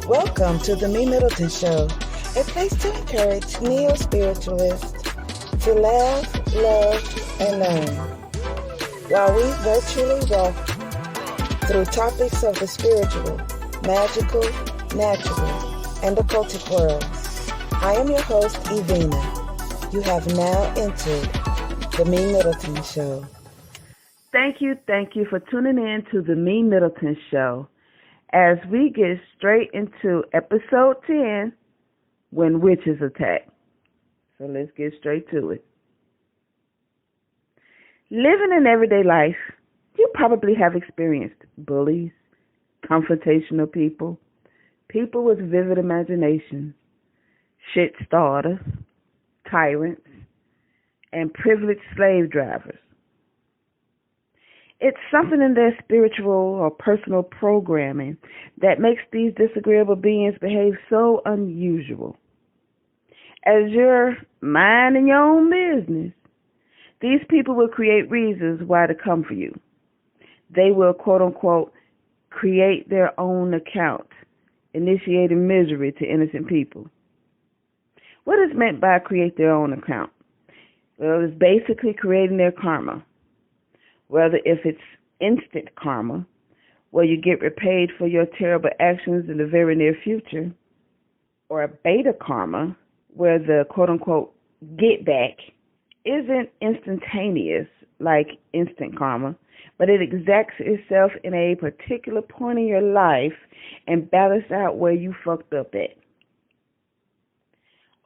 Welcome to the MeMyddleton Show, a place to encourage neo-spiritualists to laugh, love, and learn, while we virtually walk through topics of the spiritual, magical, natural, and occultic worlds. I am your host, Evina. You have now entered the MeMyddleton Show. Thank you for tuning in to the MeMyddleton Show as we get straight into episode 10, When Witches Attack. So let's get straight to it. Living in everyday life, you probably have experienced bullies, confrontational people, people with vivid imaginations, shit starters, tyrants, and privileged slave drivers. It's something in their spiritual or personal programming that makes these disagreeable beings behave so unusual. As you're minding your own business, these people will create reasons why to come for you. They will, quote unquote, create their own account, initiating misery to innocent people. What is meant by create their own account? Well, it's basically creating their karma. Whether if it's instant karma, where you get repaid for your terrible actions in the very near future, or a beta karma, where the quote-unquote get back isn't instantaneous like instant karma, but it exacts itself in a particular point in your life and balances out where you fucked up at.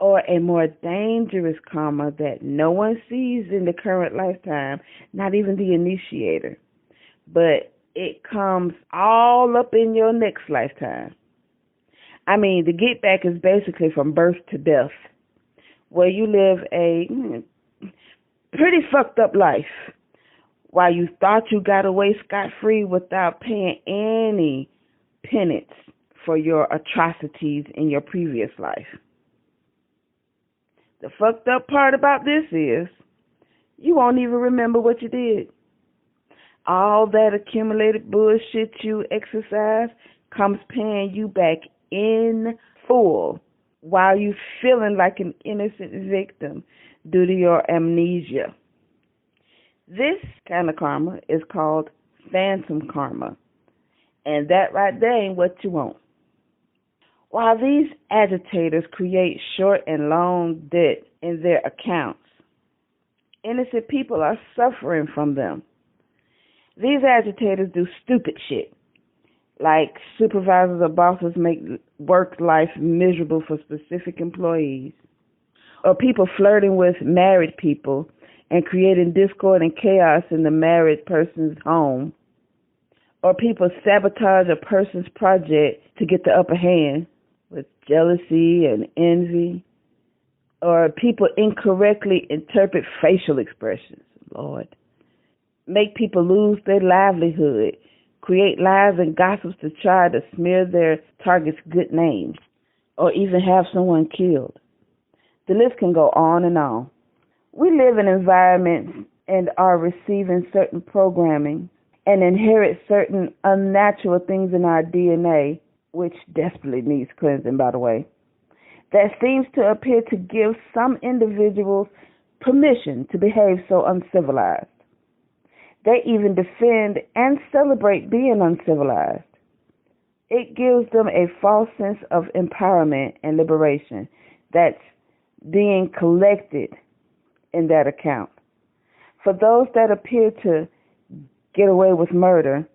Or a more dangerous karma that no one sees in the current lifetime, not even the initiator, but it comes all up in your next lifetime. I mean, the get back is basically from birth to death, where you live a pretty fucked up life while you thought you got away scot-free without paying any penance for your atrocities in your previous life. The fucked up part about this is you won't even remember what you did. All that accumulated bullshit you exercised comes paying you back in full while you feeling like an innocent victim due to your amnesia. This kind of karma is called phantom karma, and that right there ain't what you want. While these agitators create short and long debt in their accounts, innocent people are suffering from them. These agitators do stupid shit, like supervisors or bosses make work life miserable for specific employees, or people flirting with married people and creating discord and chaos in the married person's home, or people sabotage a person's project to get the upper hand with jealousy and envy, or people incorrectly interpret facial expressions, Lord, make people lose their livelihood, create lies and gossips to try to smear their target's good name, or even have someone killed. The list can go on and on. We live in environments and are receiving certain programming and inherit certain unnatural things in our DNA, which desperately needs cleansing, by the way, that seems to appear to give some individuals permission to behave so uncivilized. They even defend and celebrate being uncivilized. It gives them a false sense of empowerment and liberation that's being collected in that account. For those that appear to get away with murder,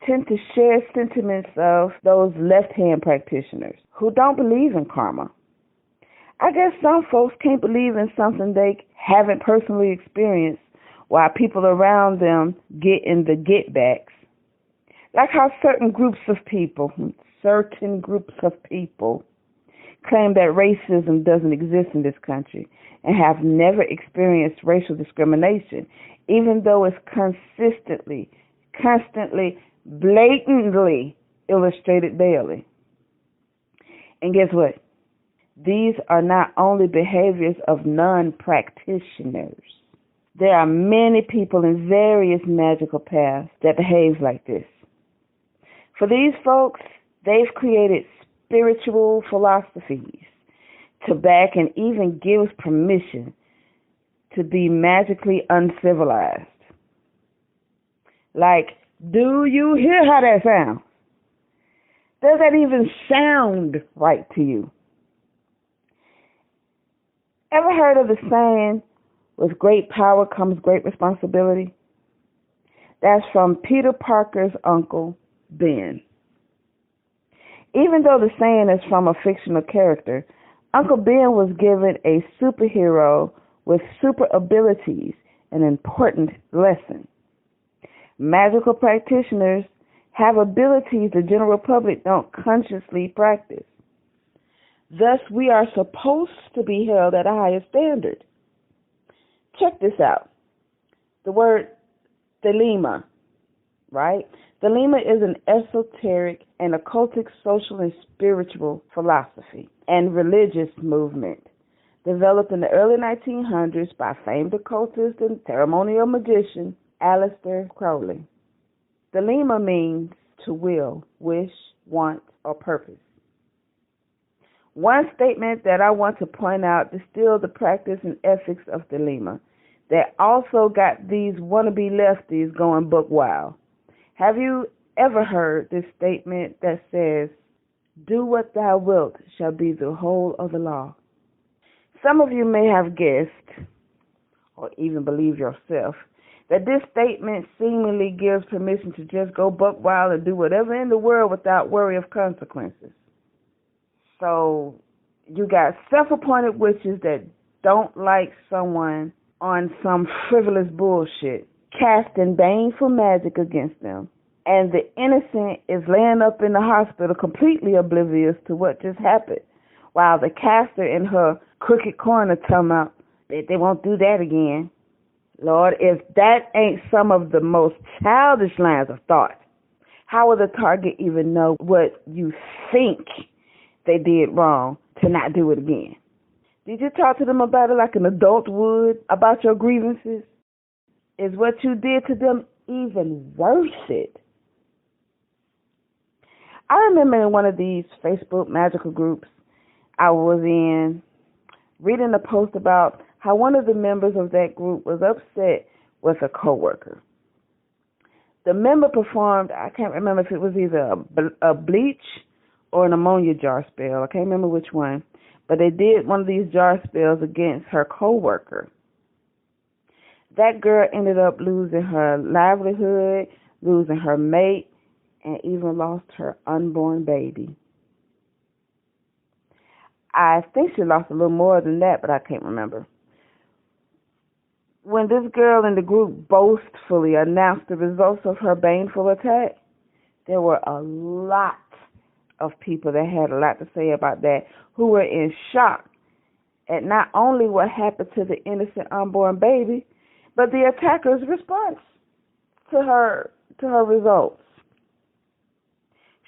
tend to share sentiments of those left-hand practitioners who don't believe in karma. I guess some folks can't believe in something they haven't personally experienced while people around them get in the get-backs. Like how certain groups of people claim that racism doesn't exist in this country and have never experienced racial discrimination, even though it's constantly, blatantly illustrated daily. And guess what? These are not only behaviors of non-practitioners. There are many people in various magical paths that behave like this. For these folks, they've created spiritual philosophies to back and even gives permission to be magically uncivilized. Like, do you hear how that sounds? Does that even sound right to you? Ever heard of the saying, with great power comes great responsibility? That's from Peter Parker's uncle, Ben. Even though the saying is from a fictional character, Uncle Ben was given a superhero with super abilities, an important lesson. Magical practitioners have abilities the general public don't consciously practice. Thus, we are supposed to be held at a higher standard. Check this out. The word Delima, right? Delima is an esoteric and occultic social and spiritual philosophy and religious movement developed in the early 1900s by famed occultist and ceremonial magician Aleister Crowley. Delima means to will, wish, want, or purpose. One statement that I want to point out distilled the practice and ethics of Delima that also got these wannabe lefties going buck wild. Have you ever heard this statement that says, "Do what thou wilt shall be the whole of the law"? Some of you may have guessed, or even believe yourself, that this statement seemingly gives permission to just go buck wild and do whatever in the world without worry of consequences. So you got self-appointed witches that don't like someone on some frivolous bullshit, casting baneful magic against them. And the innocent is laying up in the hospital completely oblivious to what just happened, while the caster in her crooked corner telling out that they won't do that again. Lord, if that ain't some of the most childish lines of thought, how will the target even know what you think they did wrong to not do it again? Did you talk to them about it like an adult would about your grievances? Is what you did to them even worth it? I remember in one of these Facebook magical groups I was in, reading a post about how one of the members of that group was upset with a coworker. The member performed, I can't remember if it was either a bleach or an ammonia jar spell. I can't remember which one. But they did one of these jar spells against her coworker. That girl ended up losing her livelihood, losing her mate, and even lost her unborn baby. I think she lost a little more than that, but I can't remember. When this girl in the group boastfully announced the results of her baneful attack, there were a lot of people that had a lot to say about that, who were in shock at not only what happened to the innocent unborn baby, but the attacker's response to her results.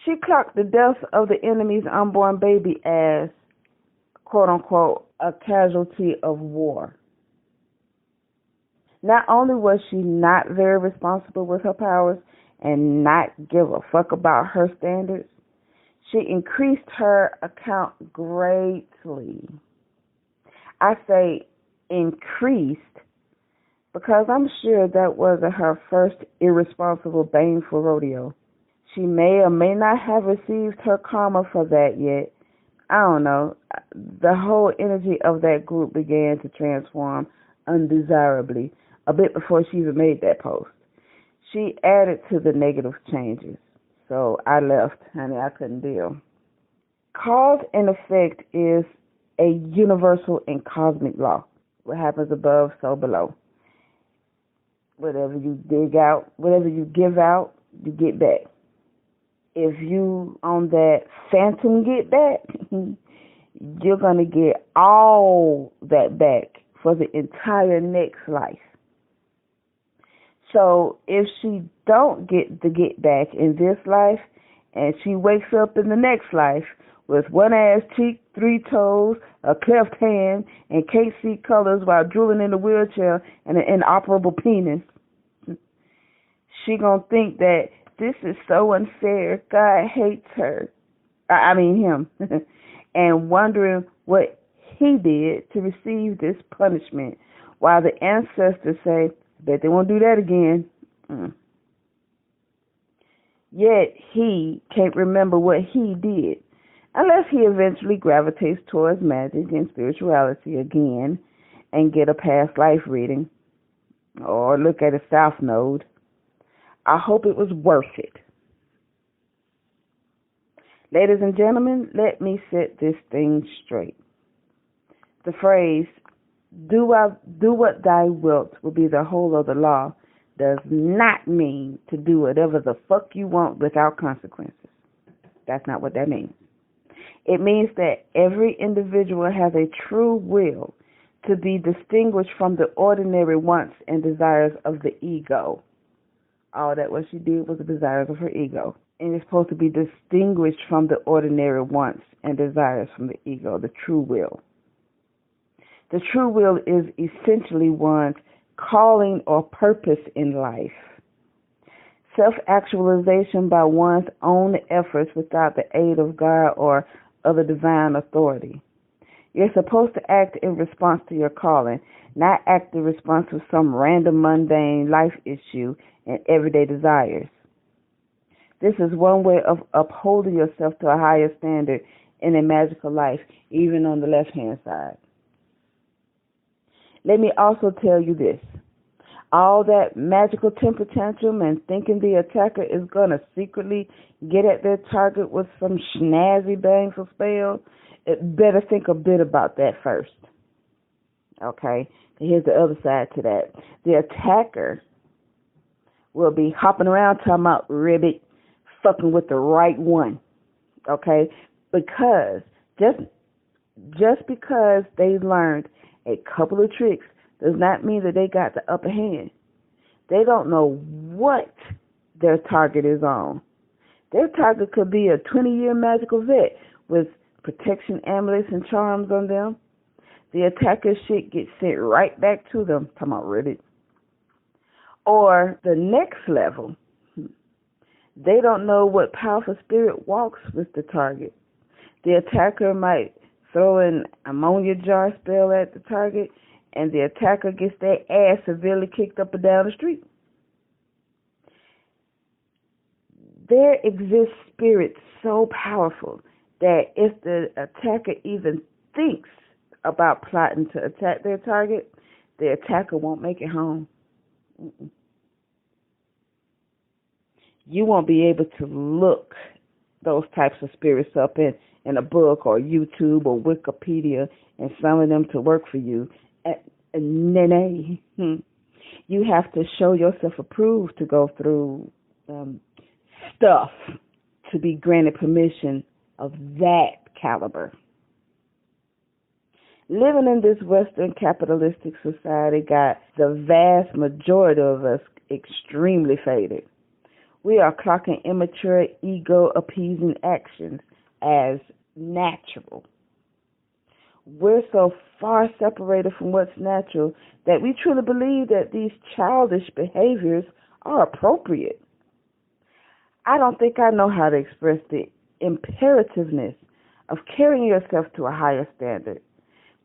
She clocked the death of the enemy's unborn baby as, quote unquote, a casualty of war. Not only was she not very responsible with her powers and not give a fuck about her standards, she increased her account greatly. I say increased because I'm sure that wasn't her first irresponsible, baneful rodeo. She may or may not have received her karma for that yet. I don't know. The whole energy of that group began to transform undesirably a bit before she even made that post. She added to the negative changes. So I left, honey. I couldn't deal. Cause and effect is a universal and cosmic law. What happens above, so below. Whatever you dig out, whatever you give out, you get back. If you on that phantom get back, you're going to get all that back for the entire next life. So if she don't get the get back in this life, and she wakes up in the next life with one ass cheek, 3 toes, a cleft hand, and can't see colors while drooling in a wheelchair and an inoperable penis, she gonna think that this is so unfair. God hates her. him, and wondering what he did to receive this punishment, while the ancestors say, bet they won't do that again. Yet he can't remember what he did, unless he eventually gravitates towards magic and spirituality again and get a past life reading or look at a South Node. I hope it was worth it. Ladies and gentlemen, let me set this thing straight. The phrase, do what thou wilt, will be the whole of the law, does not mean to do whatever the fuck you want without consequences. That's not what that means. It means that every individual has a true will to be distinguished from the ordinary wants and desires of the ego. All that what she did was the desires of her ego. And it's supposed to be distinguished from the ordinary wants and desires from the ego, the true will. The true will is essentially one's calling or purpose in life. Self-actualization by one's own efforts without the aid of God or other divine authority. You're supposed to act in response to your calling, not act in response to some random mundane life issue and everyday desires. This is one way of upholding yourself to a higher standard in a magical life, even on the left-hand side. Let me also tell you this. All that magical temper tantrum and thinking the attacker is going to secretly get at their target with some snazzy bangs or spell, it better think a bit about that first. Okay? Here's the other side to that. The attacker will be hopping around talking about ribbit, fucking with the right one. Okay? Because just because they learned a couple of tricks does not mean that they got the upper hand. They don't know what their target is on. Their target could be a 20-year magical vet with protection amulets and charms on them. The attacker's shit gets sent right back to them. Come on, Reddit. Or the next level, they don't know what powerful spirit walks with the target. The attacker might throw an ammonia jar spell at the target, and the attacker gets their ass severely kicked up and down the street. There exists spirits so powerful that if the attacker even thinks about plotting to attack their target, the attacker won't make it home. You won't be able to look those types of spirits up in a book or YouTube or Wikipedia and summon them to work for you. Nay. You have to show yourself approved to go through stuff to be granted permission of that caliber. Living in this Western capitalistic society got the vast majority of us extremely faded. We are clocking immature, ego-appeasing actions as natural. We're so far separated from what's natural that we truly believe that these childish behaviors are appropriate. I don't think I know how to express the imperativeness of carrying yourself to a higher standard,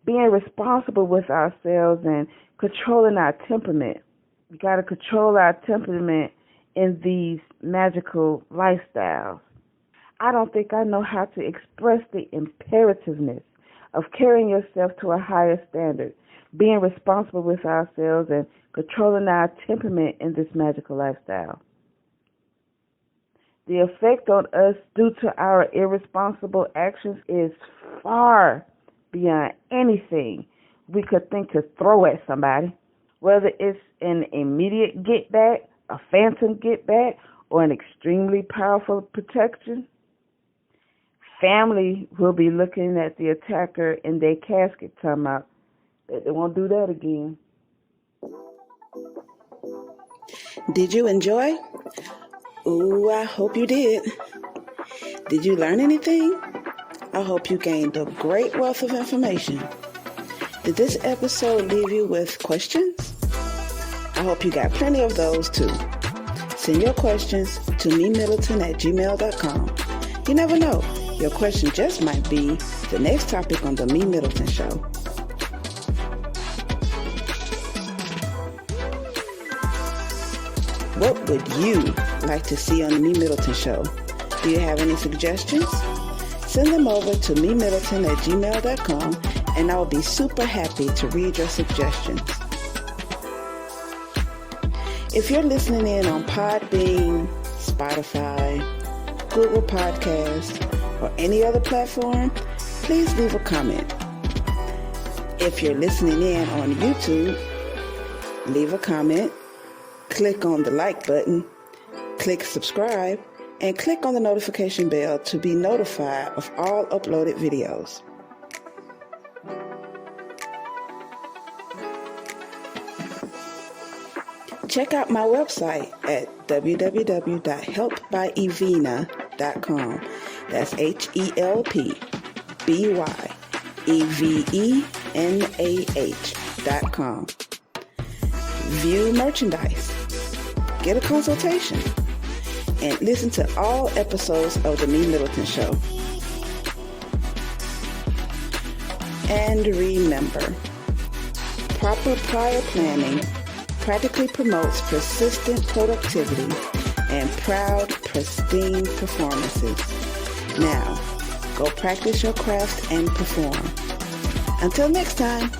being responsible with ourselves and controlling our temperament. We got to control our temperament in these magical lifestyles. I don't think I know how to express the imperativeness of carrying yourself to a higher standard, being responsible with ourselves and controlling our temperament in this magical lifestyle. The effect on us due to our irresponsible actions is far beyond anything we could think to throw at somebody, whether it's an immediate get back, a phantom get back, or an extremely powerful protection. Family will be looking at the attacker in their casket talking about that they won't do that again. Did you enjoy? Ooh, I hope you did. Did you learn anything? I hope you gained a great wealth of information. Did this episode leave you with questions? I hope you got plenty of those too. Send your questions to MeMyddleton@gmail.com. You never know. Your question just might be the next topic on the MeMyddleton Show. What would you like to see on the MeMyddleton Show? Do you have any suggestions? Send them over to MeMyddleton@gmail.com, and I will be super happy to read your suggestions. If you're listening in on Podbean, Spotify, Google Podcasts, or any other platform, please leave a comment. If you're listening in on YouTube, leave a comment, click on the like button, click subscribe, and click on the notification bell to be notified of all uploaded videos. Check out my website at www.helpbyevena.com. That's HELPBYEVENAH.com. View merchandise, get a consultation, and listen to all episodes of the MeMyddleton Show. And remember, proper prior planning practically promotes persistent productivity and proud, pristine performances. Now, go practice your craft and perform. Until next time.